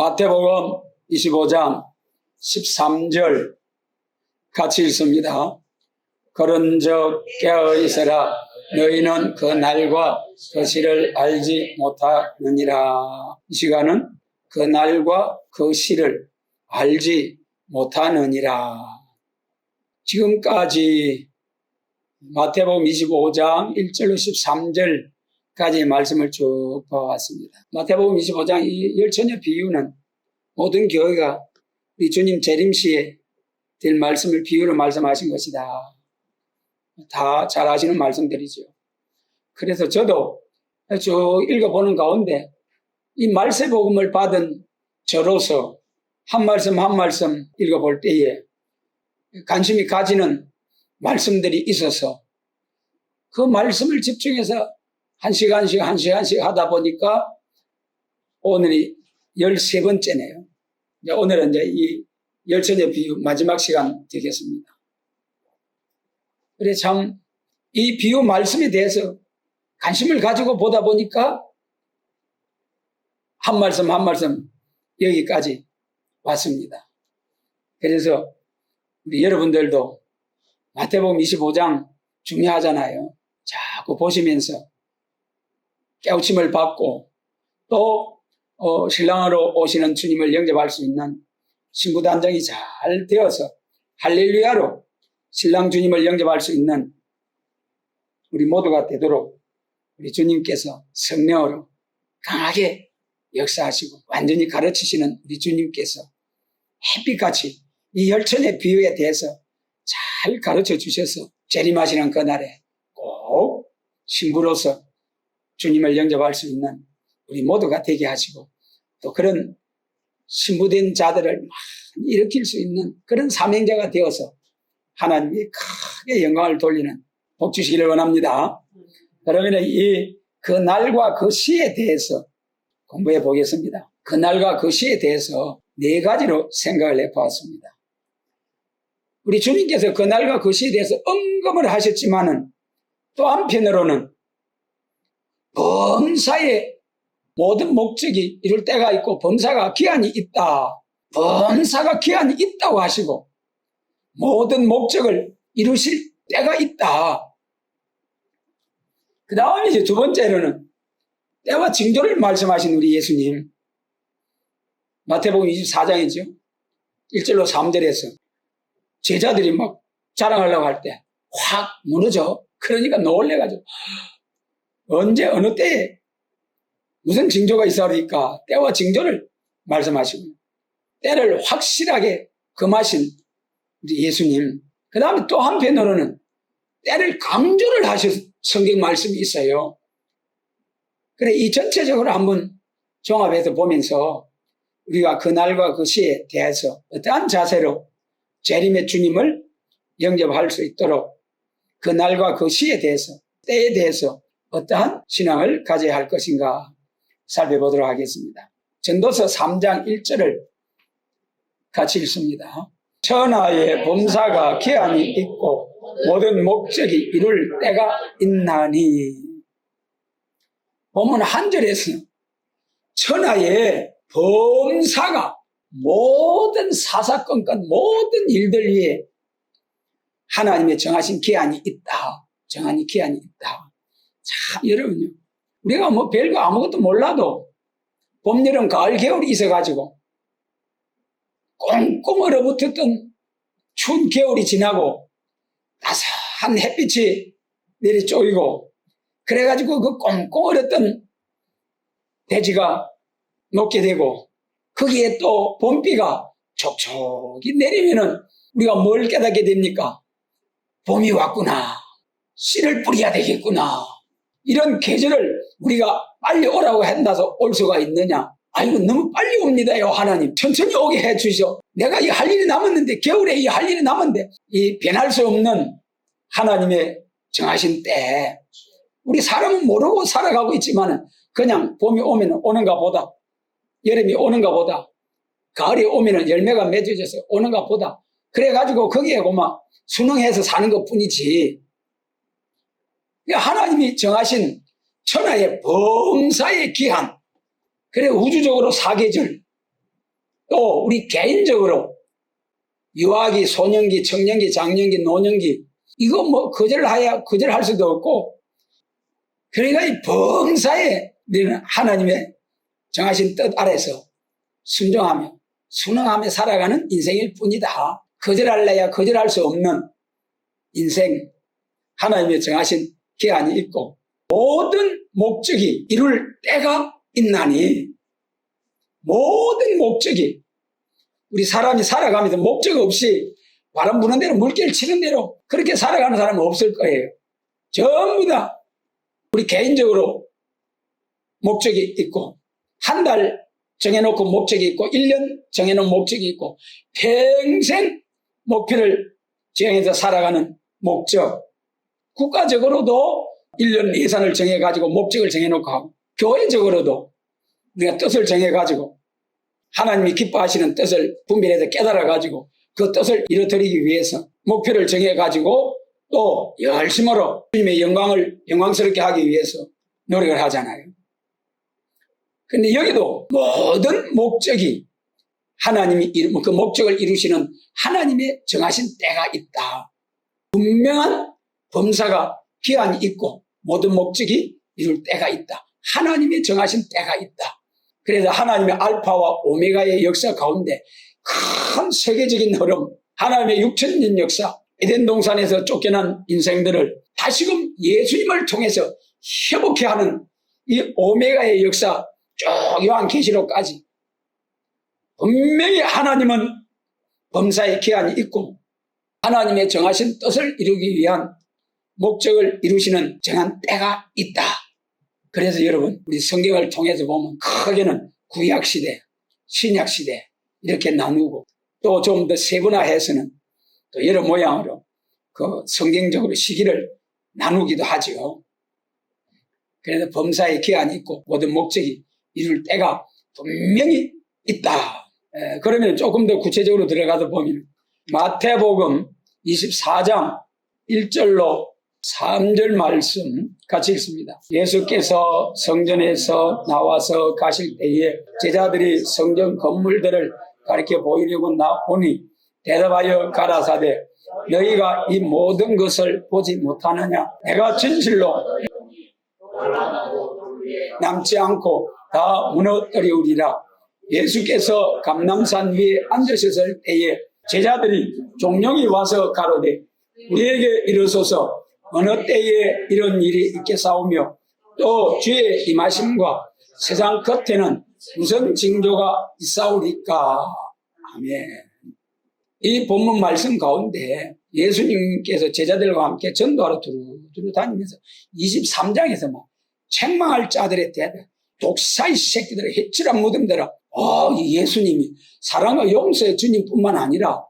마태복음 25장 13절 같이 읽습니다. 그런즉 깨어 있으라. 너희는 그 날과 그 시를 알지 못하느니라. 이 시간은 그 날과 그 시를 알지 못하느니라. 지금까지 마태복음 25장 1절로 13절까지의 말씀을 쭉 봐왔습니다. 마태복음 25장 이 열처녀 비유는 모든 교회가 우리 주님 재림시에 될 말씀을 비유로 말씀하신 것이다. 다 잘 아시는 말씀들이죠. 그래서 저도 쭉 읽어보는 가운데 이 말세복음을 받은 저로서 한 말씀 한 말씀 읽어볼 때에 관심이 가지는 말씀들이 있어서 그 말씀을 집중해서 한 시간씩 하다 보니까 오늘이 13번째네요. 오늘은 이제 이 열처녀 비유 마지막 시간 되겠습니다. 그래 참 이 비유 말씀에 대해서 관심을 가지고 보다 보니까 한 말씀 한 말씀 여기까지 왔습니다. 그래서 우리 여러분들도 마태복음 25장 중요하잖아요. 자꾸 보시면서 깨우침을 받고 또 신랑으로 오시는 주님을 영접할 수 있는 신부 단장이 잘 되어서 할렐루야로 신랑 주님을 영접할 수 있는 우리 모두가 되도록 우리 주님께서 성령으로 강하게 역사하시고 완전히 가르치시는 우리 주님께서 햇빛같이 이 열처녀의 비유에 대해서 잘 가르쳐 주셔서 재림하시는 그날에 꼭 신부로서 주님을 영접할 수 있는 우리 모두가 되게 하시고 또 그런 신부된 자들을 많이 일으킬 수 있는 그런 사명자가 되어서 하나님이 크게 영광을 돌리는 복 주시기를 원합니다. 그러면 그 날과 그 시에 대해서 공부해 보겠습니다. 그 날과 그 시에 대해서 4가지로 생각을 해보았습니다. 우리 주님께서 그 날과 그 시에 대해서 언급을 하셨지만은 또 한편으로는 범사의 모든 목적이 이룰 때가 있고 범사가 기한이 있다. 범사가 기한이 있다고 하시고 모든 목적을 이루실 때가 있다. 그 다음에 이제 2번째로는 때와 징조를 말씀하신 우리 예수님. 마태복음 24장이죠. 1절로 3절에서 제자들이 막 자랑하려고 할 때 확 무너져. 그러니까 놀래가지고 언제 어느 때에 무슨 징조가 있어야니까 때와 징조를 말씀하시고 때를 확실하게 금하신 우리 예수님. 그 다음에 또 한편으로는 때를 강조를 하신 성경 말씀이 있어요. 그래 이 전체적으로 한번 종합해서 보면서 우리가 그 날과 그 시에 대해서 어떠한 자세로 재림의 주님을 영접할 수 있도록 그 날과 그 시에 대해서 때에 대해서 어떠한 신앙을 가져야 할 것인가 살펴보도록 하겠습니다. 전도서 3장 1절을 같이 읽습니다. 천하의 범사가 기한이 있고 모든 목적이 이룰 때가 있나니. 본문 한 절에서 천하의 범사가 모든 사사건건 모든 일들 위에 하나님의 정하신 기한이 있다. 정한 기한이 있다. 참 여러분요. 우리가 뭐 별거 아무것도 몰라도 봄, 여름, 가을, 겨울이 있어가지고 꽁꽁 얼어붙었던 추운 겨울이 지나고 따스한 햇빛이 내리 쪼이고 그래가지고 그 꽁꽁 얼었던 대지가 녹게 되고 거기에 또 봄비가 촉촉이 내리면은 우리가 뭘 깨닫게 됩니까? 봄이 왔구나. 씨를 뿌려야 되겠구나. 이런 계절을 우리가 빨리 오라고 한다서 올 수가 있느냐? 아이고 너무 빨리 옵니다요. 하나님 천천히 오게 해주시오. 내가 이 할 일이 남았는데 겨울에 이 할 일이 남았는데 이 변할 수 없는 하나님의 정하신 때 우리 사람은 모르고 살아가고 있지만 그냥 봄이 오면 오는가 보다 여름이 오는가 보다 가을이 오면 열매가 맺어져서 오는가 보다 그래가지고 거기에 고마 순응해서 사는 것 뿐이지 하나님이 정하신 천하의 범사의 기한 그래 우주적으로 사계절 또 우리 개인적으로 유아기, 소년기, 청년기, 장년기, 노년기 이거 뭐 거절할 수도 없고 그러니까 이 범사에 우리는 하나님의 정하신 뜻 아래서 순종하며 순응하며 살아가는 인생일 뿐이다. 거절할래야 거절할 수 없는 인생, 하나님의 정하신 기한이 있고 모든 목적이 이룰 때가 있나니 모든 목적이 우리 사람이 살아가면서 목적 없이 바람 부는 대로 물길 치는 대로 그렇게 살아가는 사람은 없을 거예요. 전부 다 우리 개인적으로 목적이 있고 한 달 정해놓고 목적이 있고 1년 정해놓은 목적이 있고 평생 목표를 지향해서 살아가는 목적, 국가적으로도 1년 예산을 정해가지고 목적을 정해놓고 하고 교회적으로도 우리가 뜻을 정해가지고 하나님이 기뻐하시는 뜻을 분별해서 깨달아가지고 그 뜻을 이루어뜨리기 위해서 목표를 정해가지고 또 열심으로 주님의 영광스럽게 하기 위해서 노력을 하잖아요. 근데 여기도 모든 목적이 하나님이 그 목적을 이루시는 하나님의 정하신 때가 있다. 분명한 범사가 기한이 있고 모든 목적이 이룰 때가 있다. 하나님의 정하신 때가 있다. 그래서 하나님의 알파와 오메가의 역사 가운데 큰 세계적인 흐름, 하나님의 육천년 역사, 에덴 동산에서 쫓겨난 인생들을 다시금 예수님을 통해서 회복케 하는 이 오메가의 역사 쭉 요한계시록까지 분명히 하나님은 범사의 기한이 있고 하나님의 정하신 뜻을 이루기 위한 목적을 이루시는 정한 때가 있다. 그래서 여러분 우리 성경을 통해서 보면 크게는 구약시대, 신약시대 이렇게 나누고 또 좀 더 세분화해서는 또 여러 모양으로 그 성경적으로 시기를 나누기도 하죠. 그래서 범사의 기한이 있고 모든 목적이 이룰 때가 분명히 있다. 그러면 조금 더 구체적으로 들어가서 보면 마태복음 24장 1절로 3절 말씀 같이 읽습니다. 예수께서 성전에서 나와서 가실 때에 제자들이 성전 건물들을 가리켜 보이려고 나오니 대답하여 가라사대 너희가 이 모든 것을 보지 못하느냐? 내가 진실로 남지 않고 다 무너뜨리우리라. 예수께서 감람산 위에 앉으셨을 때에 제자들이 종용이 와서 가로되 우리에게 이르소서 어느 때에 이런 일이 있겠사오며 또 주의 임하심과 세상 끝에는 무슨 징조가 있사오리까. 아멘. 이 본문 말씀 가운데 예수님께서 제자들과 함께 전도하러 두루 다니면서 23장에서 막 책망할 자들에 대해 독사의 새끼들을 해칠한 무덤대로 예수님이 사랑과 용서의 주님뿐만 아니라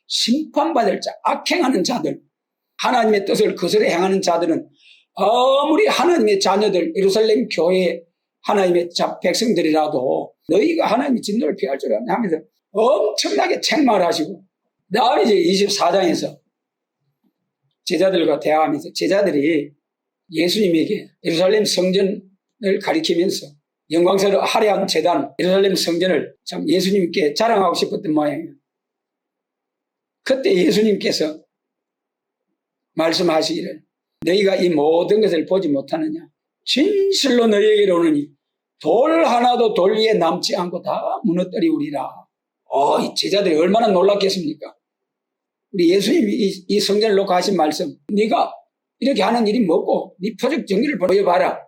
심판받을 자, 악행하는 자들, 하나님의 뜻을 거스려 행하는 자들은 아무리 하나님의 자녀들, 예루살렘 교회 하나님의 백성들이라도 너희가 하나님의 진노를 피할 줄 아냐 하면서 엄청나게 책망을 하시고 다음에 이제 24장에서 제자들과 대화하면서 제자들이 예수님에게 예루살렘 성전을 가리키면서 영광스러운 화려한 제단 예루살렘 성전을 참 예수님께 자랑하고 싶었던 모양이에요. 그때 예수님께서 말씀하시기를 너희가 이 모든 것을 보지 못하느냐? 진실로 너희에게 이르노니 돌 하나도 돌 위에 남지 않고 다 무너뜨리우리라. 이 제자들이 얼마나 놀랐겠습니까? 우리 예수님이 이 성전을 놓고 하신 말씀, 네가 이렇게 하는 일이 뭐고 네 표적 정리를 보여봐라.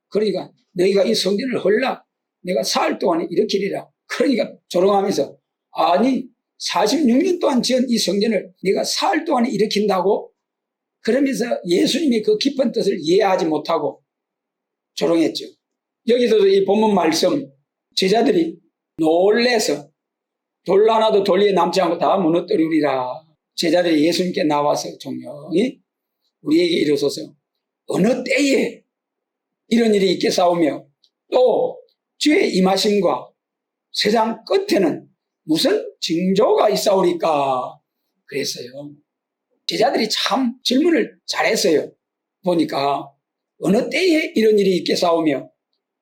그러니까 너희가 이 성전을 헐라 내가 사흘 동안에 일으키리라. 그러니까 조롱하면서 아니 46년 동안 지은 이 성전을 네가 사흘 동안에 일으킨다고? 그러면서 예수님이 그 깊은 뜻을 이해하지 못하고 조롱했죠. 여기서도 이 본문 말씀 제자들이 놀래서 돌 하나도 돌 위에 남지 않고 다 무너뜨리리라. 제자들이 예수님께 나와서 종용히 우리에게 이르소서 어느 때에 이런 일이 있겠사오며 또 주의 임하심과 세상 끝에는 무슨 징조가 있사오리까. 그랬어요. 제자들이 참 질문을 잘했어요. 보니까 어느 때에 이런 일이 있겠사오며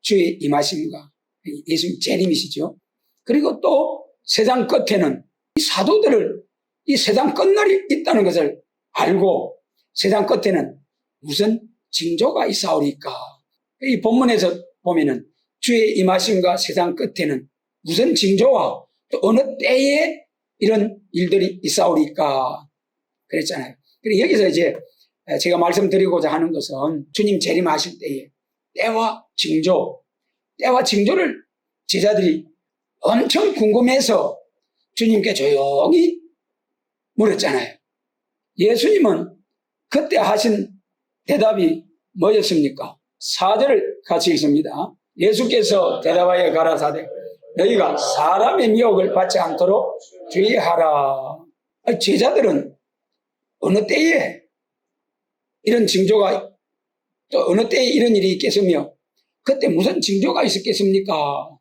주의 임하심과 예수님 재림이시죠. 그리고 또 세상 끝에는 이 사도들을 이 세상 끝날이 있다는 것을 알고 세상 끝에는 무슨 징조가 있사오리까. 이 본문에서 보면은 주의 임하심과 세상 끝에는 무슨 징조와 또 어느 때에 이런 일들이 있사오리까 그랬잖아요. 그리고 여기서 이제 제가 말씀드리고자 하는 것은 주님 재림하실 때에 때와 징조를 제자들이 엄청 궁금해서 주님께 조용히 물었잖아요. 예수님은 그때 하신 대답이 뭐였습니까? 4절을 같이 읽습니다. 예수께서 대답하여 가라사대 너희가 사람의 미혹을 받지 않도록 주의하라. 제자들은 어느 때에 이런 징조가 또 어느 때에 이런 일이 있겠으며 그때 무슨 징조가 있었겠습니까?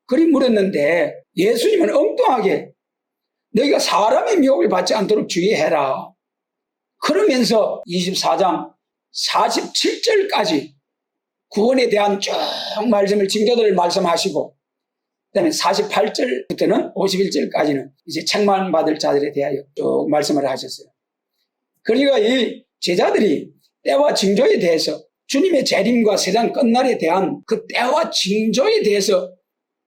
그리 물었는데 예수님은 엉뚱하게 너희가 사람의 미혹을 받지 않도록 주의해라. 그러면서 24장 47절까지 구원에 대한 쭉 말씀을 징조들을 말씀하시고 그다음에 48절부터는 51절까지는 이제 책망 받을 자들에 대하여 쭉 말씀을 하셨어요. 그러니까 이 제자들이 때와 징조에 대해서 주님의 재림과 세상 끝날에 대한 그 때와 징조에 대해서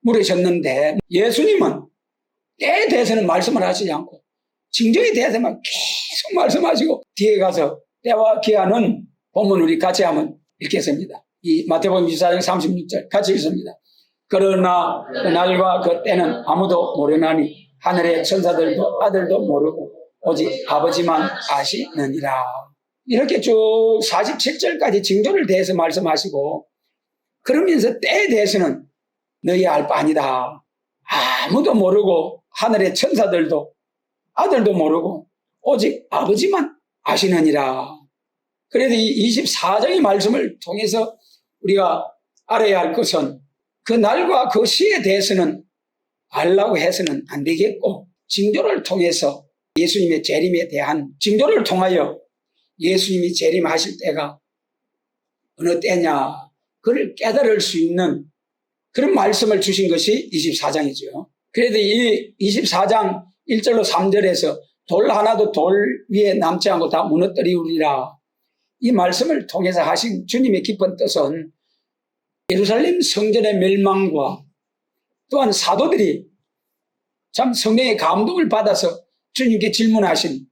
물으셨는데 예수님은 때에 대해서는 말씀을 하시지 않고 징조에 대해서만 계속 말씀하시고 뒤에 가서 때와 기한은 본문 우리 같이 한번 읽겠습니다. 이 마태복음 24장 36절 같이 읽습니다. 그러나 그 날과 그 때는 아무도 모르나니 하늘의 천사들도 아들도 모르고 오직 아버지만 아시느니라. 이렇게 쭉 47절까지 징조를 대해서 말씀하시고 그러면서 때에 대해서는 너희 알 바 아니다. 아무도 모르고 하늘의 천사들도 아들도 모르고 오직 아버지만 아시느니라. 그래서 이 24장의 말씀을 통해서 우리가 알아야 할 것은 그 날과 그 시에 대해서는 알라고 해서는 안 되겠고 징조를 통해서 예수님의 재림에 대한 징조를 통하여 예수님이 재림하실 때가 어느 때냐 그를 깨달을 수 있는 그런 말씀을 주신 것이 24장이죠. 그래도 이 24장 1절로 3절에서 돌 하나도 돌 위에 남지 않고 다 무너뜨리우리라. 이 말씀을 통해서 하신 주님의 깊은 뜻은 예루살렘 성전의 멸망과 또한 사도들이 참 성령의 감동을 받아서 주님께 질문하신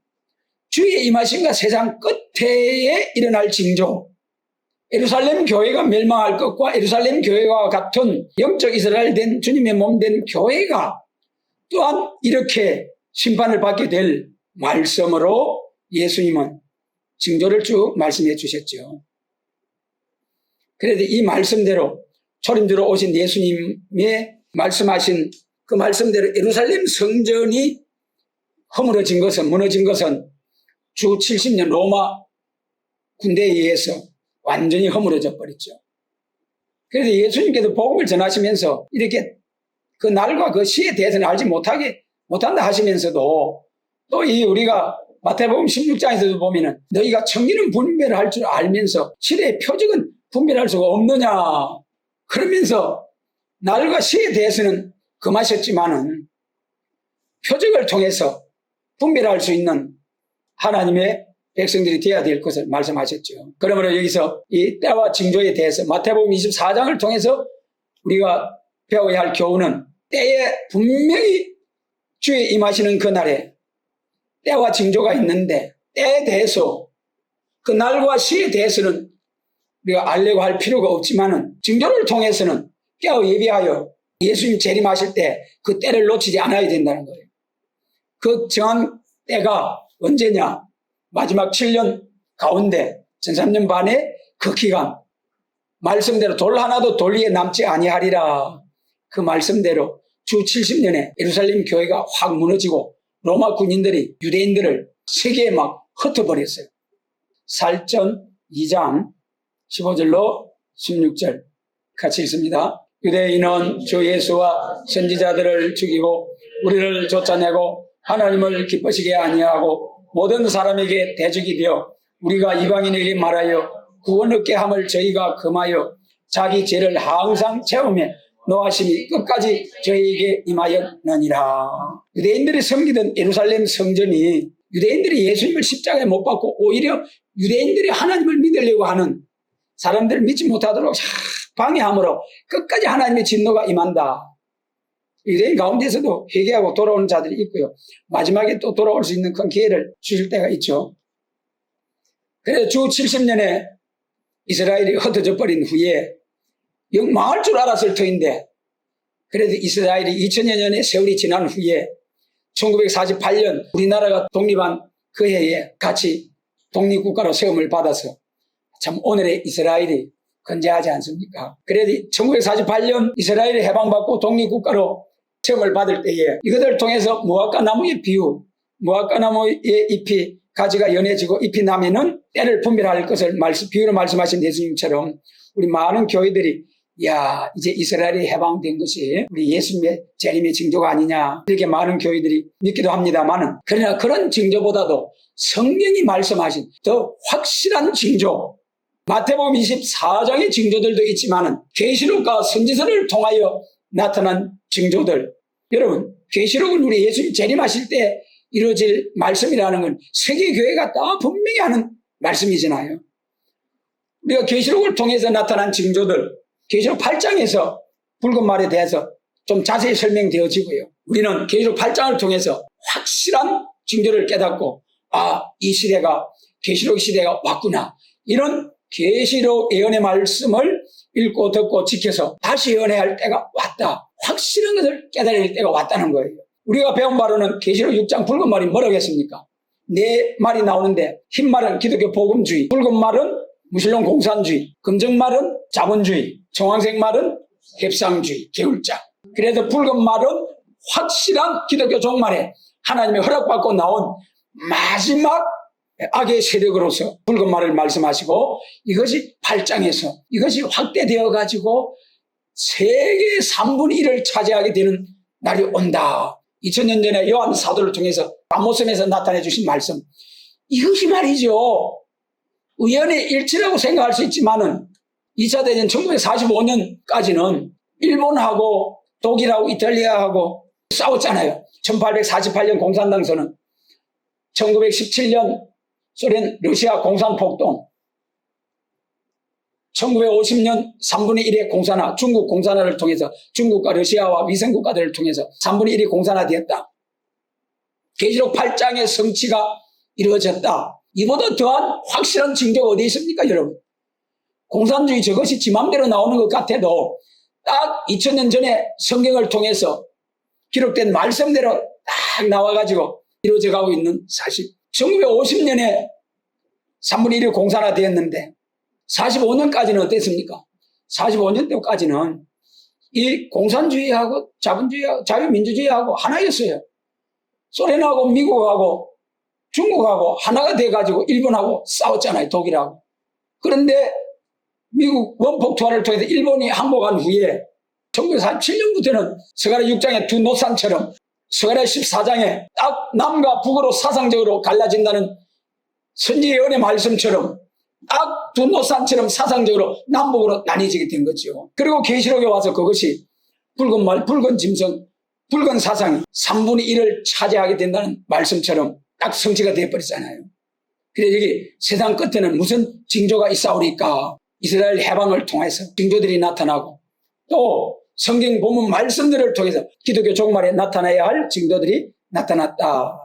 주의 임하심과 세상 끝에 일어날 징조, 예루살렘 교회가 멸망할 것과 예루살렘 교회와 같은 영적 이스라엘 된 주님의 몸 된 교회가 또한 이렇게 심판을 받게 될 말씀으로 예수님은 징조를 쭉 말씀해 주셨죠. 그래서 이 말씀대로 초림주로 오신 예수님의 말씀하신 그 말씀대로 예루살렘 성전이 허물어진 것은 무너진 것은 주 70년 로마 군대에 의해서 완전히 허물어져 버렸죠. 그래서 예수님께서 복음을 전하시면서 이렇게 그 날과 그 시에 대해서는 알지 못한다 하시면서도 또 이 우리가 마태복음 16장에서도 보면은 너희가 청기는 분별할 줄 알면서 시대의 표적은 분별할 수가 없느냐 그러면서 날과 시에 대해서는 금하셨지만은 표적을 통해서 분별할 수 있는 하나님의 백성들이 되어야 될 것을 말씀하셨죠. 그러므로 여기서 이 때와 징조에 대해서 마태복음 24장을 통해서 우리가 배워야 할 교훈은 때에 분명히 주의 임하시는 그날에 때와 징조가 있는데 때에 대해서 그 날과 시에 대해서는 우리가 알려고 할 필요가 없지만은 징조를 통해서는 깨어 예비하여 예수님 재림하실 때 그 때를 놓치지 않아야 된다는 거예요. 그 정한 때가 언제냐? 마지막 7년 가운데 13년 반의 그 기간 말씀대로 돌 하나도 돌 위에 남지 아니하리라. 그 말씀대로 주 70년에 예루살렘 교회가 확 무너지고 로마 군인들이 유대인들을 세계에 막 흩어버렸어요. 살전 2장 15절로 16절 같이 읽습니다. 유대인은 주 예수와 선지자들을 죽이고 우리를 쫓아내고 하나님을 기쁘시게 아니하고 모든 사람에게 대적이 되어 우리가 이방인에게 말하여 구원 얻게 함을 저희가 금하여 자기 죄를 항상 채우며 노하심이 끝까지 저희에게 임하였느니라. 유대인들이 섬기던 예루살렘 성전이 유대인들이 예수님을 십자가에 못 박고 오히려 유대인들이 하나님을 믿으려고 하는 사람들을 믿지 못하도록 방해함으로 끝까지 하나님의 진노가 임한다. 유대인 가운데서도 회개하고 돌아오는 자들이 있고요. 마지막에 또 돌아올 수 있는 큰 기회를 주실 때가 있죠. 그래서 주 70년에 이스라엘이 흩어져 버린 후에 영 망할 줄 알았을 터인데 그래도 이스라엘이 2000여 년의 세월이 지난 후에 1948년 우리나라가 독립한 그 해에 같이 독립국가로 세움을 받아서 참 오늘의 이스라엘이 건재하지 않습니까? 그래도 1948년 이스라엘이 해방받고 독립국가로 세움을 받을 때에 이것을 통해서 무화과 나무의 비유, 무화과 나무의 잎이 가지가 연해지고 잎이 나면은 때를 분별할 것을 비유로 말씀하신 예수님처럼 우리 많은 교회들이 이제 이스라엘이 해방된 것이 우리 예수님의 재림의 징조가 아니냐 이렇게 많은 교회들이 믿기도 합니다만은 그러나 그런 징조보다도 성경이 말씀하신 더 확실한 징조 마태복음 24장의 징조들도 있지만은 계시록과 선지서를 통하여 나타난 징조들 여러분 계시록은 우리 예수님 재림하실 때 이루어질 말씀이라는 건 세계 교회가 다 분명히 하는 말씀이잖아요. 우리가 계시록을 통해서 나타난 징조들 계시록 8장에서 붉은 말에 대해서 좀 자세히 설명되어지고요. 우리는 계시록 8장을 통해서 확실한 징조를 깨닫고 이 시대가 계시록 시대가 왔구나. 이런 계시록 예언의 말씀을 읽고 듣고 지켜서 다시 예언해야 할 때가 왔다. 확실한 것을 깨달을 때가 왔다는 거예요. 우리가 배운 바로는 계시록 6장 붉은 말이 뭐라겠습니까? 네 말이 나오는데 흰 말은 기독교 복음주의, 붉은 말은 무신론 공산주의, 금정 말은 자본주의, 청황색 말은 협상주의, 개울장. 그래서 붉은 말은 확실한 기독교 종말에 하나님의 허락받고 나온 마지막 악의 세력으로서 붉은 말을 말씀하시고 이것이 8장에서 이것이 확대되어 가지고 세계 3분의 1을 차지하게 되는 날이 온다. 2000년 전에 요한 사도를 통해서 아모스에서 나타내 주신 말씀 이것이 말이죠. 우연의 일치라고 생각할 수 있지만은 2차 대전 1945년까지는 일본하고 독일하고 이탈리아하고 싸웠잖아요. 1848년 공산당선언, 1917년 소련 러시아 공산폭동, 1950년 3분의 1의 공산화, 중국 공산화를 통해서 중국과 러시아와 위성국가들을 통해서 3분의 1이 공산화되었다. 계시록 8장의 성취가 이루어졌다. 이보다 더한 확실한 징조가 어디 있습니까, 여러분? 공산주의 저것이 지 맘대로 나오는 것 같아도 딱 2000년 전에 성경을 통해서 기록된 말씀대로 딱 나와가지고 이루어져 가고 있는 사실. 1950년에 3분의 1이 공산화되었는데 45년까지는 어땠습니까? 45년 때까지는 이 공산주의하고 자본주의하고 자유민주주의하고 하나였어요. 소련하고 미국하고 중국하고 하나가 돼가지고 일본하고 싸웠잖아요. 독일하고. 그런데 미국 원폭 투하를 통해서 일본이 항복한 후에 1947년부터는 스가랴 6장의 두 노산처럼 스가랴 14장에 딱 남과 북으로 사상적으로 갈라진다는 선지 예언의 말씀처럼 딱 두 노산처럼 사상적으로 남북으로 나뉘어지게 된 거죠. 그리고 계시록에 와서 그것이 붉은 말, 붉은 짐승, 붉은 사상이 3분의 1을 차지하게 된다는 말씀처럼 딱 성취가 되어버리잖아요. 그래서 여기 세상 끝에는 무슨 징조가 있사오리까? 이스라엘 해방을 통해서 징조들이 나타나고 또 성경 본문 말씀들을 통해서 기독교 종말에 나타나야 할 징조들이 나타났다.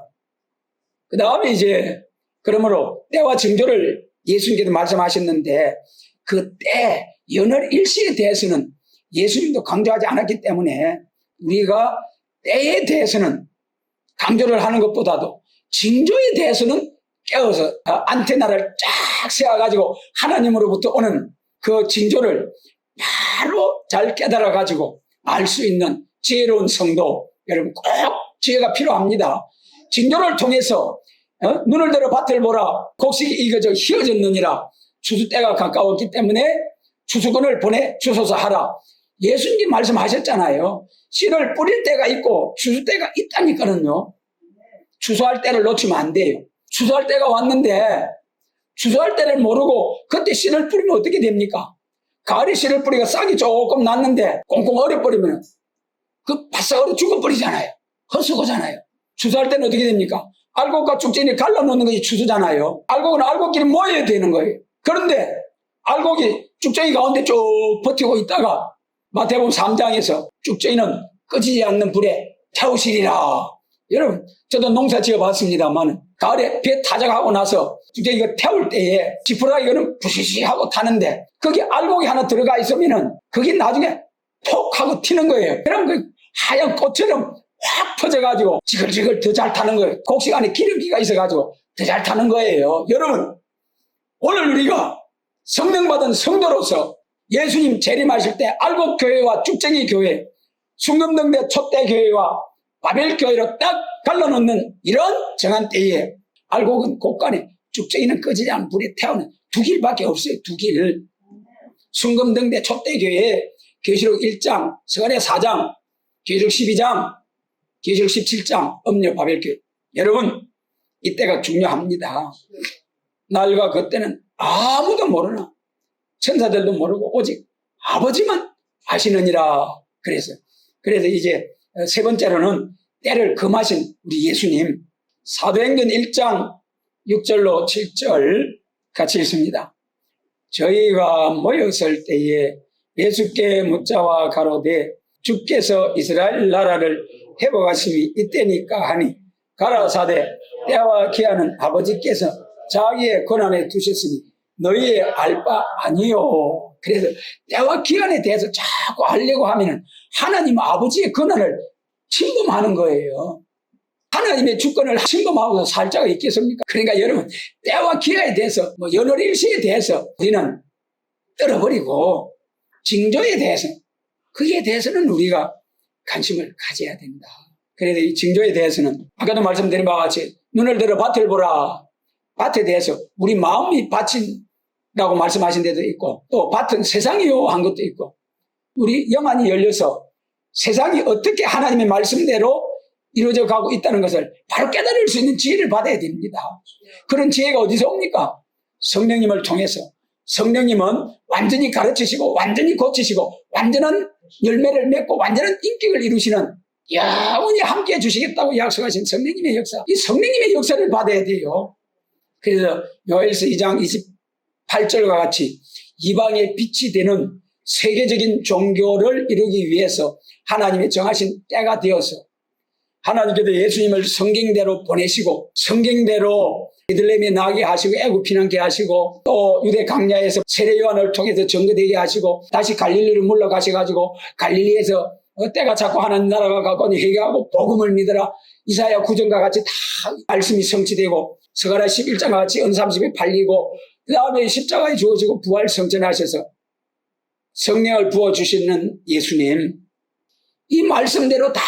그 다음에 이제 그러므로 때와 징조를 예수님께서 말씀하셨는데 그 때, 연월 일시에 대해서는 예수님도 강조하지 않았기 때문에 우리가 때에 대해서는 강조를 하는 것보다도 징조에 대해서는 깨워서 안테나를 쫙 세워가지고 하나님으로부터 오는 그 징조를 바로 잘 깨달아가지고 알 수 있는 지혜로운 성도 여러분 꼭 지혜가 필요합니다. 징조를 통해서 눈을 들어 밭을 보라 곡식이 익어져 희어졌느니라 추수 때가 가까웠기 때문에 추수꾼을 보내 주소서 하라. 예수님이 말씀하셨잖아요. 씨를 뿌릴 때가 있고 추수 때가 있다니까는요. 추수할 때를 놓치면 안 돼요. 추수할 때가 왔는데 추수할 때를 모르고 그때 씨를 뿌리면 어떻게 됩니까? 가을에 씨를 뿌리가 싹이 조금 났는데 꽁꽁 얼어버리면 그 바싹 얼어 죽어버리잖아요. 헛수고잖아요. 추수할 때는 어떻게 됩니까? 알곡과 쭉쟁이를 갈라놓는 것이 추수잖아요. 알곡은 알곡끼리 모여야 되는 거예요. 그런데 알곡이 쭉쟁이 가운데 쭉 버티고 있다가 마태복음 3장에서 쭉쟁이는 꺼지지 않는 불에 태우시리라. 여러분, 저도 농사 지어봤습니다만 가을에 배 타작하고 나서 쭉쟁이가 태울 때에 지푸라기는 부시시하고 타는데 거기 알곡이 하나 들어가 있으면은 그게 나중에 톡 하고 튀는 거예요. 그럼 그 하얀 꽃처럼 확 퍼져가지고 지글지글 더 잘 타는 거예요. 곡식 안에 기름기가 있어가지고 더 잘 타는 거예요. 여러분, 오늘 우리가 성령 받은 성도로서 예수님 재림하실 때 알곡교회와 쭉쟁이 교회, 순금등대 촛대교회와 바벨교회로 딱 갈라놓는 이런 정한 때에 알곡은 곳간에 쭉쟁이는 꺼지지 않은 불에 태우는 두 길밖에 없어요. 두 길. 순금등대 촛대교회 계시록 1장, 서간의 4장, 계시록 12장, 계시록 17장, 음녀 바벨교회. 여러분, 이때가 중요합니다. 날과 그때는 아무도 모르나 천사들도 모르고 오직 아버지만 아시느니라. 그래서 이제 세 번째로는 때를 금하신 우리 예수님. 사도행전 1장 6절로 7절 같이 읽습니다. 저희가 모였을 때에 예수께 묻자와 가로되 주께서 이스라엘 나라를 회복하심이 이때니까 하니 가라사대 때와 기한은 아버지께서 자기의 권한에 두셨으니 너희의 알 바 아니요. 그래서 때와 기한에 대해서 자꾸 알려고 하면은 하나님 아버지의 권한을 침범하는 거예요. 하나님의 주권을 침범하고서 살 자가 있겠습니까? 그러니까 여러분, 때와 기한에 대해서 연월일시에 대해서 우리는 떨어버리고 징조에 대해서 그에 대해서는 우리가 관심을 가져야 된다. 그래서 이 징조에 대해서는 아까도 말씀드린 바와 같이 눈을 들어 밭을 보라. 밭에 대해서 우리 마음이 밭이라고 말씀하신 데도 있고 또 밭은 세상이요 한 것도 있고 우리 영안이 열려서 세상이 어떻게 하나님의 말씀대로 이루어져 가고 있다는 것을 바로 깨달을 수 있는 지혜를 받아야 됩니다. 그런 지혜가 어디서 옵니까? 성령님을 통해서. 성령님은 완전히 가르치시고 완전히 고치시고 완전한 열매를 맺고 완전한 인격을 이루시는 영원히 함께 해주시겠다고 약속하신 성령님의 역사. 이 성령님의 역사를 받아야 돼요. 그래서 요엘서 2장 28절과 같이 이방의 빛이 되는 세계적인 종교를 이루기 위해서 하나님의 정하신 때가 되어서 하나님께서 예수님을 성경대로 보내시고 성경대로 베들레헴에 나게 하시고 애굽 피난케 하시고 또 유대 강야에서 세례 요한을 통해서 증거되게 하시고 다시 갈릴리로 물러가셔가지고 갈릴리에서 때가 자꾸 하나님 나라가 가까우니 회개하고 복음을 믿어라. 이사야 9전과 같이 다 말씀이 성취되고 스가랴 11장과 같이 은삼십이 팔리고 그 다음에 십자가에 죽으시고 부활 성전하셔서 성령을 부어주시는 예수님, 이 말씀대로 다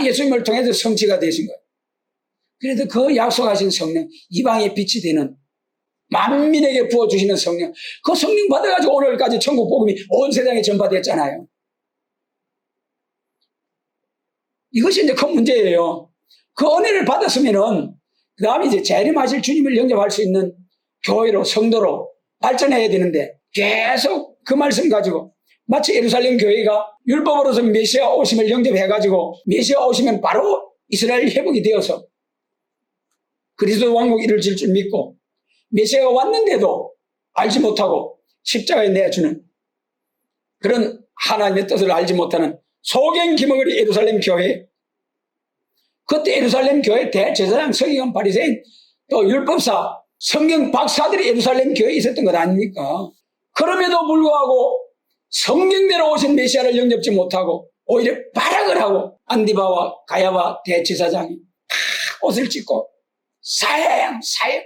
예수님을 통해서 성취가 되신 거예요. 그래서 그 약속하신 성령, 이방의 빛이 되는 만민에게 부어주시는 성령, 그 성령 받아가지고 오늘까지 천국 복음이 온 세상에 전파됐잖아요. 이것이 이제 큰 문제예요. 그 은혜를 받았으면은 그 다음에 이제 재림하실 주님을 영접할 수 있는 교회로 성도로 발전해야 되는데 계속 그 말씀 가지고 마치 예루살렘 교회가 율법으로서 메시아 오심을 영접해가지고 메시아 오시면 바로 이스라엘 회복이 되어서 그리스도 왕국 이루어질 줄 믿고 메시아가 왔는데도 알지 못하고 십자가에 내주는 그런 하나님의 뜻을 알지 못하는 소경 기먹으리 예루살렘 교회. 그때 예루살렘 교회 대제사장 서기관 바리새인 또 율법사 성경 박사들이 예루살렘 교회에 있었던 것 아닙니까? 그럼에도 불구하고 성경대로 오신 메시아를 영접지 못하고 오히려 발악을 하고 안디바와 가야바 대제사장이 옷을 찢고 사형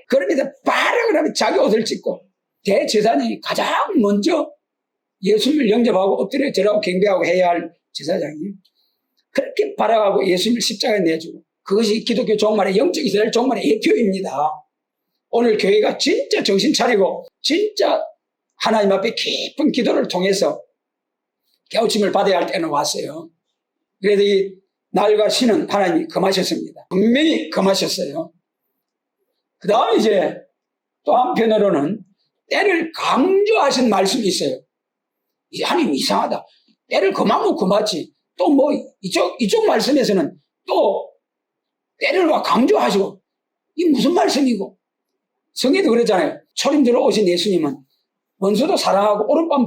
그러면서 발악을 하면 자기 옷을 찢고 대제사장이 가장 먼저 예수님을 영접하고 엎드려 절하고 경배하고 해야 할 제사장이 그렇게 발악하고 예수님을 십자가에 내주고 그것이 기독교 종말의 영적 이스라엘 종말의 예표입니다. 오늘 교회가 진짜 정신 차리고 진짜 하나님 앞에 깊은 기도를 통해서 깨우침을 받아야 할 때는 왔어요. 그래서 이 날과 시는 하나님이 금하셨습니다. 분명히 금하셨어요. 그 다음 이제 또 한편으로는 때를 강조하신 말씀이 있어요. 하나님 이상하다. 때를 그만 그만지. 또 뭐 이쪽 말씀에서는 또 때를 와 강조하시고 이게 무슨 말씀이고. 성경도 그랬잖아요. 초림대로 오신 예수님은 원수도 사랑하고 오른밤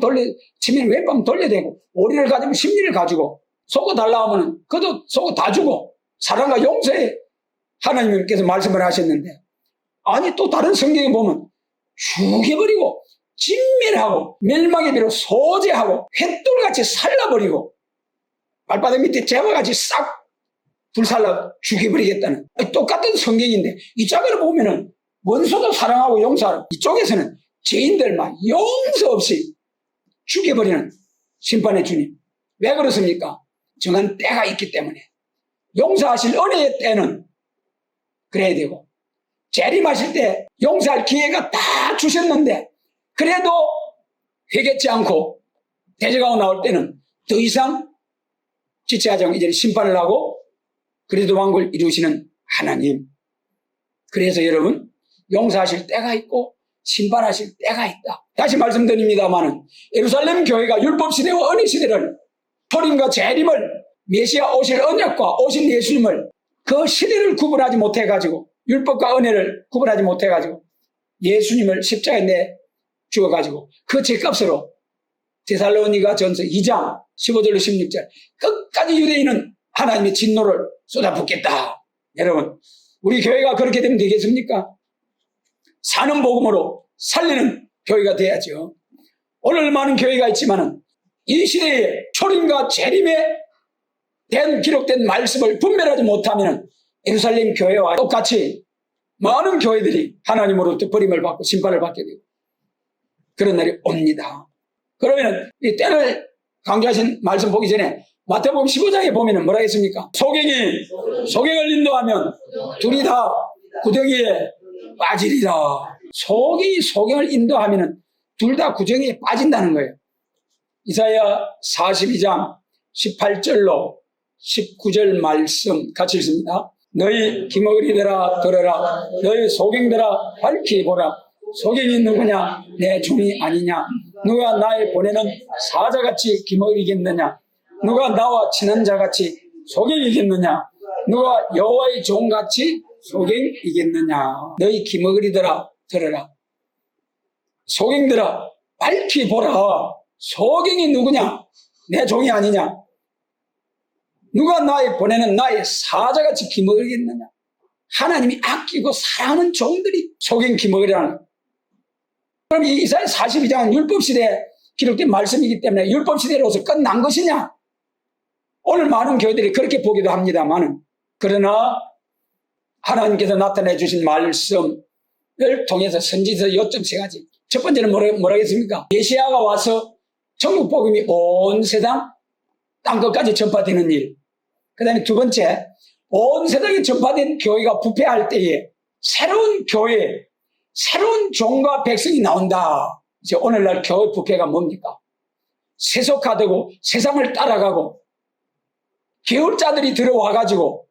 치면 왼밤 돌려대고 오리를 가지고 심리를 가지고 속어 달라 하면 그도 속어 다 주고 사랑과 용서에 하나님께서 말씀을 하셨는데, 아니 또 다른 성경에 보면 죽여버리고 진멸하고 멸망의 비로 소재하고 횃돌같이 살라버리고 발바닥 밑에 재화같이 싹 불살라 죽여버리겠다는 똑같은 성경인데, 이 짝을 보면은 원수도 사랑하고 용서하고, 이쪽에서는 죄인들만 용서 없이 죽여버리는 심판의 주님. 왜 그렇습니까? 정한 때가 있기 때문에. 용서하실 은혜의 때는 그래야 되고, 재림하실 때 용서할 기회가 다 주셨는데 그래도 회개치 않고 대적하고 나올 때는 더 이상 지체하지 않고 이제 심판을 하고 그래도 왕국을 이루시는 하나님. 그래서 여러분, 용서하실 때가 있고 심판하실 때가 있다. 다시 말씀드립니다마는 예루살렘 교회가 율법시대와 은혜시대를, 초림과 재림을, 메시아 오실 언약과 오실 예수님을, 그 시대를 구분하지 못해가지고, 율법과 은혜를 구분하지 못해가지고 예수님을 십자가에 내 죽어가지고 그 죄값으로 데살로니가 전서 2장 15절로 16절 끝까지 유대인은 하나님의 진노를 쏟아붓겠다. 여러분, 우리 교회가 그렇게 되면 되겠습니까? 사는 복음으로 살리는 교회가 돼야죠. 오늘 많은 교회가 있지만은 이 시대에 초림과 재림에 대한 기록된 말씀을 분별하지 못하면 예루살렘 교회와 똑같이 많은 교회들이 하나님으로부터 버림을 받고 심판을 받게 되고 그런 날이 옵니다. 그러면 이 때를 강조하신 말씀 보기 전에 마태복음 15장에 보면 뭐라 했습니까? 소경이 소경을 인도하면 둘이 다 구덩이에 빠지리라. 소경이 소경을 인도하면 둘 다 구덩이에 빠진다는 거예요. 이사야 42장 18절로 19절 말씀 같이 읽습니다. 너희 기머거리들아 들어라. 너희 소경들아 밝히 보라. 소경이 누구냐? 내 종이 아니냐? 누가 나의 보내는 사자같이 기머거리겠느냐? 누가 나와 친한 자같이 소경이겠느냐? 누가 여호와의 종같이 소경이겠느냐? 너희 기머거리들아 들어라. 소경들아 밝히 보라. 소경이 누구냐? 내 종이 아니냐? 누가 나의 보내는 나의 사자같이 기머거리겠느냐? 하나님이 아끼고 사랑하는 종들이 소경 기머거리라는 거예요. 그럼 이 이사야 42장은 율법시대에 기록된 말씀이기 때문에 율법시대로서 끝난 것이냐? 오늘 많은 교회들이 그렇게 보기도 합니다만, 그러나 하나님께서 나타내 주신 말씀을 통해서 선지서 요점 세 가지. 첫 번째는 뭐라겠습니까? 메시아가 와서 천국 복음이 온 세상 땅끝까지 전파되는 일. 그 다음에 두 번째, 온 세상에 전파된 교회가 부패할 때에 새로운 교회, 새로운 종과 백성이 나온다. 이제 오늘날 교회 부패가 뭡니까? 세속화되고 세상을 따라가고 계율자들이 들어와가지고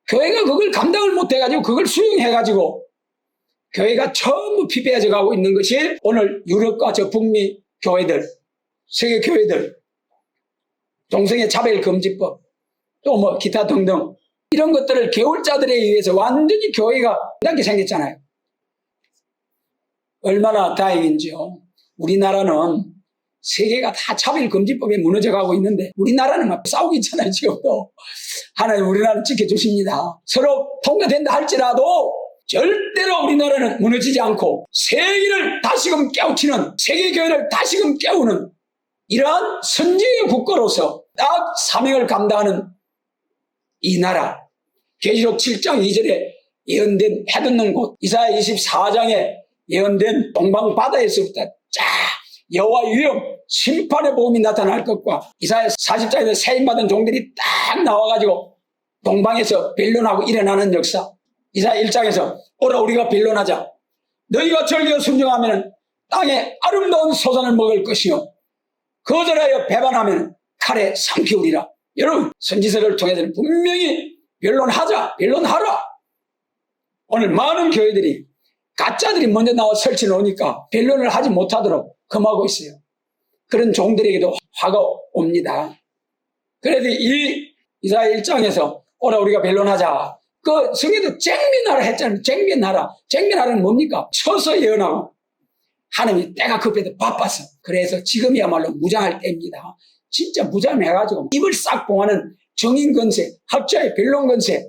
교회가 그걸 감당을 못해가지고 그걸 수용해가지고 교회가 전부 피폐해져 가고 있는 것이 오늘 유럽과 저 북미 교회들, 세계 교회들, 동성애 차별금지법, 또 뭐 기타 등등 이런 것들을 계율자들에 의해서 완전히 교회가 이렇게 생겼잖아요. 얼마나 다행인지요. 우리나라는 세계가 다 차별금지법에 무너져가고 있는데 우리나라는 막 싸우고 있잖아요. 지금도. 하나님 우리나라를 지켜주십니다. 서로 통과된다 할지라도 절대로 우리나라는 무너지지 않고 세계를 다시금 깨우치는, 세계교회를 다시금 깨우는 이러한 선지의 국가로서 딱 사명을 감당하는 이 나라, 계시록 7장 2절에 예언된 해돋는 곳, 이사야 24장에 예언된 동방 바다에서부터 쫙 여호와의 위엄, 심판의 복음이 나타날 것과 이사야 40장에서 세임받은 종들이 딱 나와가지고 동방에서 변론하고 일어나는 역사, 이사야 1장에서 오라 우리가 변론하자. 너희가 절기어 순종하면 땅에 아름다운 소산을 먹을 것이요 거절하여 배반하면 칼에 삼키우리라. 여러분, 선지서를 통해서는 분명히 변론하자, 변론하라. 오늘 많은 교회들이 가짜들이 먼저 나와 설치 놓으니까 변론을 하지 못하도록 금하고 있어요. 그런 종들에게도 화가 옵니다. 그래도 이 이사야 1장에서 오라 우리가 변론하자. 그 성에도 쟁변하라 했잖아요. 쟁변하라는 뭡니까? 쳐서 예언하고 하나님이 때가 급해도 바빠서. 그래서 지금이야말로 무장할 때입니다. 진짜 무장해가지고 입을 싹 봉하는 정인 건세, 학자의 변론 건세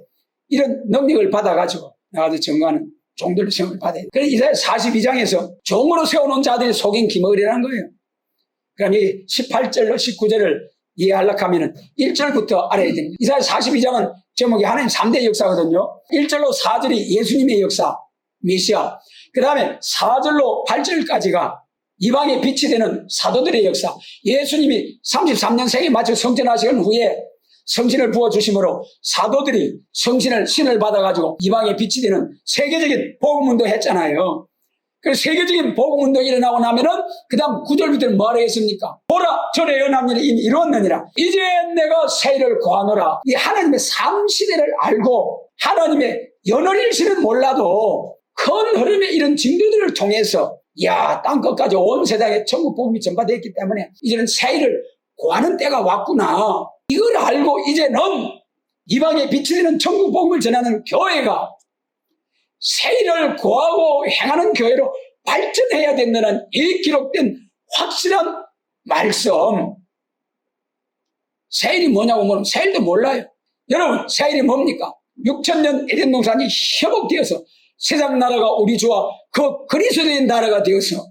이런 능력을 받아가지고 나가서 증거하는 종들로 시험을 받아야 돼. 그래서 이사야 42장에서 종으로 세워놓은 자들이 속인 기머리라는 거예요. 그럼 이 18절로 19절을 이해하려고 하면 1절부터 알아야 됩니다. 이사야 42장은 제목이 하나님 3대 역사거든요. 1절로 4절이 예수님의 역사, 메시아. 그 다음에 4절로 8절까지가 이방의 빛이 되는 사도들의 역사. 예수님이 33년 생에 맞춰 성전하신 후에 성신을 부어주심으로 사도들이 신을 받아가지고 이방의 빛이 되는 세계적인 복음운동 했잖아요. 그래서 세계적인 복음운동이 일어나고 나면은 그 다음 9절부터는 뭐라 했습니까? 보라 전에 예언한 일이 이미 이루었느니라. 이제 내가 세일을 고하노라. 이 하나님의 삶시대를 알고 하나님의 연월일시는 몰라도 큰 흐름의 이런 징조들을 통해서 땅 끝까지 온 세상에 천국 복음이 전파되었기 때문에 이제는 세일을 고하는 때가 왔구나. 이걸 알고 이제는 이방의 빛이 되는 천국 복음을 전하는 교회가 세일을 고하고 행하는 교회로 발전해야 된다는 이 기록된 확실한 말씀. 세일이 뭐냐고 물으면 세일도 몰라요. 여러분, 세일이 뭡니까? 6,000년 에덴 동산이 협업되어서 세상 나라가 우리 주와 그 그리스도의 나라가 되어서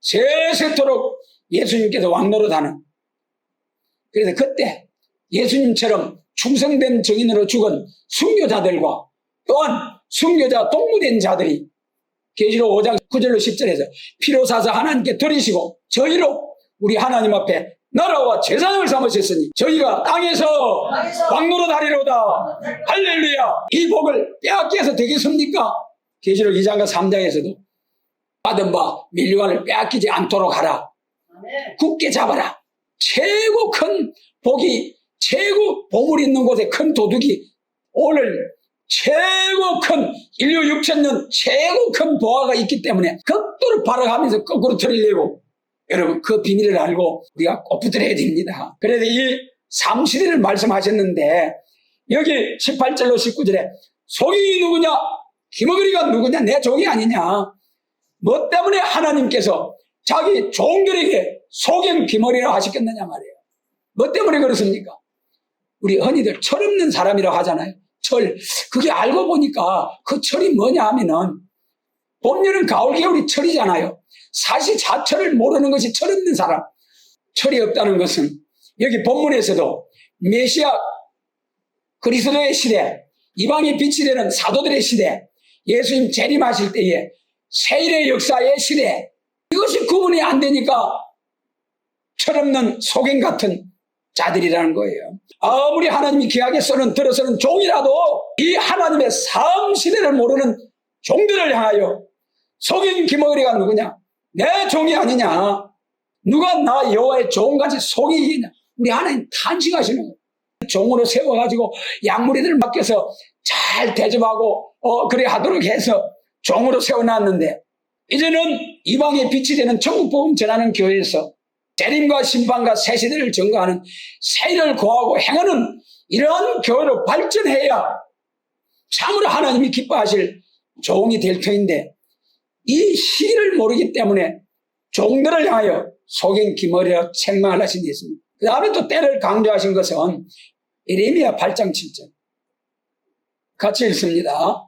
세세토록 예수님께서 왕노릇하는. 그래서 그때 예수님처럼 충성된 증인으로 죽은 순교자들과 또한 순교자 동무된 자들이 계시록 5장 9절로 10절에서 피로 사서 하나님께 드리시고 저희로 우리 하나님 앞에 나라와 제사장을 삼으셨으니 저희가 땅에서 왕노릇하리로다. 할렐루야. 이 복을 빼앗겨서 되겠습니까? 계시록 2장과 3장에서도 받은 바 밀려간을 빼앗기지 않도록 하라. 굳게 잡아라. 최고 큰 복이, 최고 보물 있는 곳에 큰 도둑이 오늘 최고 큰 인류 6,000년 최고 큰 보화가 있기 때문에 극도로 발악하면서 거꾸로 들이려고 여러분 그 비밀을 알고 우리가 꼭 붙들어야 됩니다. 그래서 이 삼시대를 말씀하셨는데 여기 18절로 19절에 속인이 누구냐? 기머거리가 누구냐? 내 종이 아니냐? 뭐 때문에 하나님께서 자기 종들에게 속인 기머리라 하셨겠느냐 말이에요. 뭐 때문에 그렇습니까? 우리 흔히들 철없는 사람이라고 하잖아요. 철. 그게 알고 보니까 그 철이 뭐냐 하면은 봄, 여름, 가을, 겨울이 철이잖아요. 사시자철을 모르는 것이 철없는 사람. 철이 없다는 것은 여기 본문에서도 메시아 그리스도의 시대, 이방의 빛이 되는 사도들의 시대, 예수님 재림하실 때에 세일의 역사의 시대, 이것이 구분이 안 되니까 철없는 속인 같은 자들이라는 거예요. 아무리 하나님이 귀하게 들어서는 종이라도 이 하나님의 삶 시대를 모르는 종들을 향하여 속인 기머리가 누구냐? 내 종이 아니냐? 누가 나 여호와의 종같이 속이겠냐? 우리 하나님 탄식하시는 거예요. 종으로 세워가지고 양무리들을 맡겨서 잘 대접하고 그래 하도록 해서 종으로 세워놨는데 이제는 이방의 빛이 되는 천국 복음 전하는 교회에서 재림과 심판과 새 시대를 증거하는 세일을 고하고 행하는 이러한 교회로 발전해야 참으로 하나님이 기뻐하실 종이 될 터인데 이 시기를 모르기 때문에 종들을 향하여 속인 기머리라 책망을 하신 데 있습니다. 그 다음에 또 때를 강조하신 것은 예레미야 8장 7절 같이 읽습니다.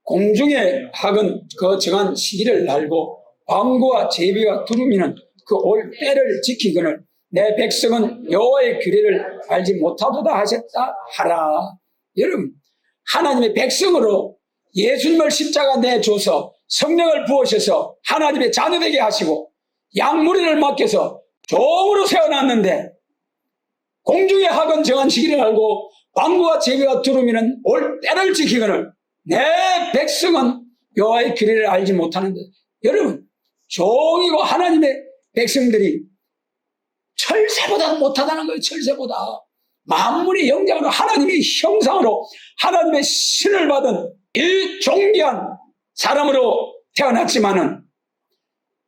공중의 학은 그 정한 시기를 알고 방구와 제비와 두루미는 그 올 때를 지키거늘 내 백성은 여호와의 규례를 알지 못하도다 하셨다 하라. 여러분 하나님의 백성으로 예수님을 십자가 내줘서 성령을 부으셔서 하나님의 자녀되게 하시고 양무리를 맡겨서 종으로 세워놨는데 공중의 학은 정한 시기를 알고 방구와 제비와 두루미는 올 때를 지키거늘 내 백성은 여호와의 규례를 알지 못하는데 여러분 종이고 하나님의 백성들이 철새보다 못하다는 거예요. 철새보다 만물의 영장으로 하나님의 형상으로 하나님의 신을 받은 이 존귀한 사람으로 태어났지만은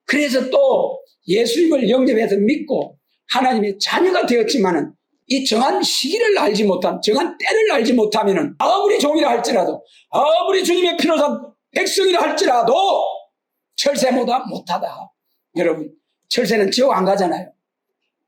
그래서 또 예수님을 영접해서 믿고 하나님의 자녀가 되었지만은 이 정한 시기를 알지 못한, 정한 때를 알지 못하면은 아무리 종이라 할지라도, 아무리 주님의 피로 산 백성이라 할지라도 철새보다 못하다. 여러분, 철새는 지옥 안 가잖아요.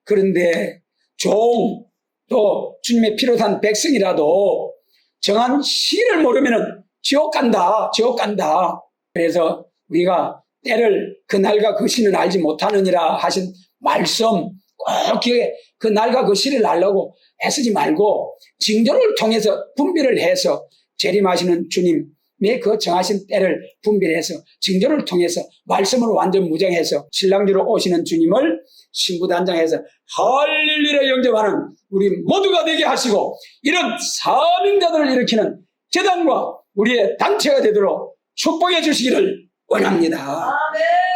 그런데 종, 또 주님의 피로 산 백성이라도 정한 시기를 모르면은 지옥 간다, 지옥 간다. 그래서 우리가 때를, 그날과 그 시는 알지 못하느니라 하신 말씀 꼭 기억해. 그 날과 그 시를 알려고 애쓰지 말고 징조를 통해서 분별을 해서 재림하시는 주님의 그 정하신 때를 분별해서 징조를 통해서 말씀으로 완전 무장해서 신랑주로 오시는 주님을 신부단장해서 할렐루야 영접하는 우리 모두가 되게 하시고, 이런 사명자들을 일으키는 재단과 우리의 단체가 되도록 축복해 주시기를 원합니다. 아멘.